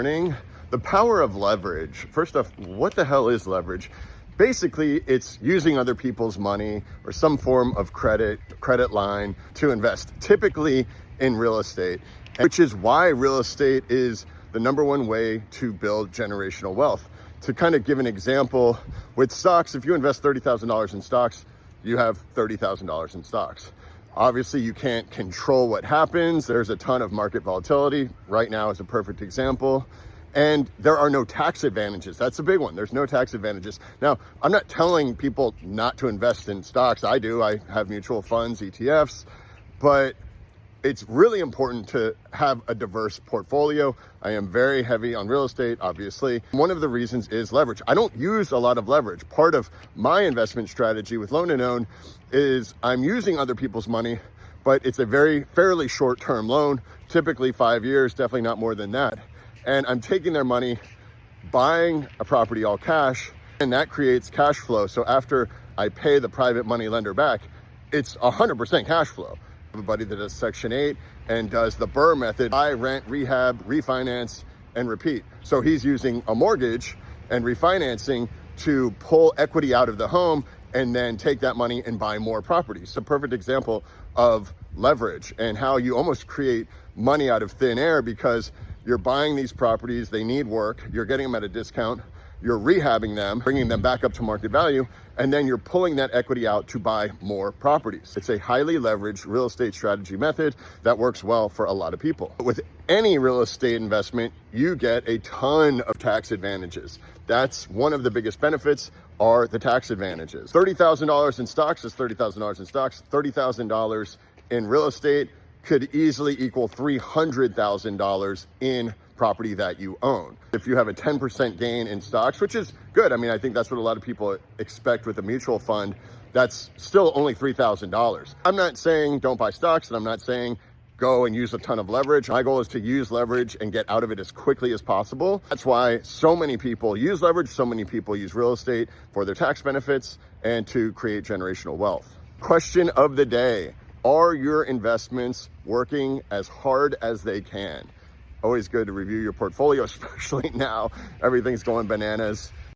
morning. The power of leverage. First off, what the hell is leverage? Basically, it's using other people's money or some form of credit line to invest, typically in real estate, which is why real estate is the number one way to build generational wealth. To kind of give an example, with stocks, if you invest $30,000 in stocks, you have $30,000 in stocks. Obviously, you can't control what happens. There's a ton of market volatility. Right now is a perfect example. And there are no tax advantages. That's a big one. There's no tax advantages. Now, I'm not telling people not to invest in stocks. I do. I have mutual funds, ETFs, but it's really important to have a diverse portfolio. I am very heavy on real estate, obviously. One of the reasons is leverage. I don't use a lot of leverage. Part of my investment strategy with Loan and Own is I'm using other people's money, but it's a fairly short-term loan, typically 5 years, definitely not more than that. And I'm taking their money, buying a property all cash, and that creates cash flow. So after I pay the private money lender back, it's 100% cash flow. Everybody that does Section 8 and does the BRRRR method, buy, rent, rehab, refinance, and repeat. So he's using a mortgage and refinancing to pull equity out of the home and then take that money and buy more properties. It's a perfect example of leverage and how you almost create money out of thin air, because you're buying these properties, they need work, you're getting them at a discount, you're rehabbing them, bringing them back up to market value, and then you're pulling that equity out to buy more properties. It's a highly leveraged real estate strategy method that works well for a lot of people. With any real estate investment, you get a ton of tax advantages. That's one of the biggest benefits, are the tax advantages. $30,000 in stocks is $30,000 in stocks. $30,000 in real estate could easily equal $300,000 in property that you own. If you have a 10% gain in stocks, which is good. I mean, I think that's what a lot of people expect with a mutual fund. That's still only $3,000. I'm not saying don't buy stocks, and I'm not saying go and use a ton of leverage. My goal is to use leverage and get out of it as quickly as possible. That's why so many people use leverage. So many people use real estate for their tax benefits and to create generational wealth. Question of the day. Are your investments working as hard as they can? Always good to review your portfolio, especially now. Everything's going bananas.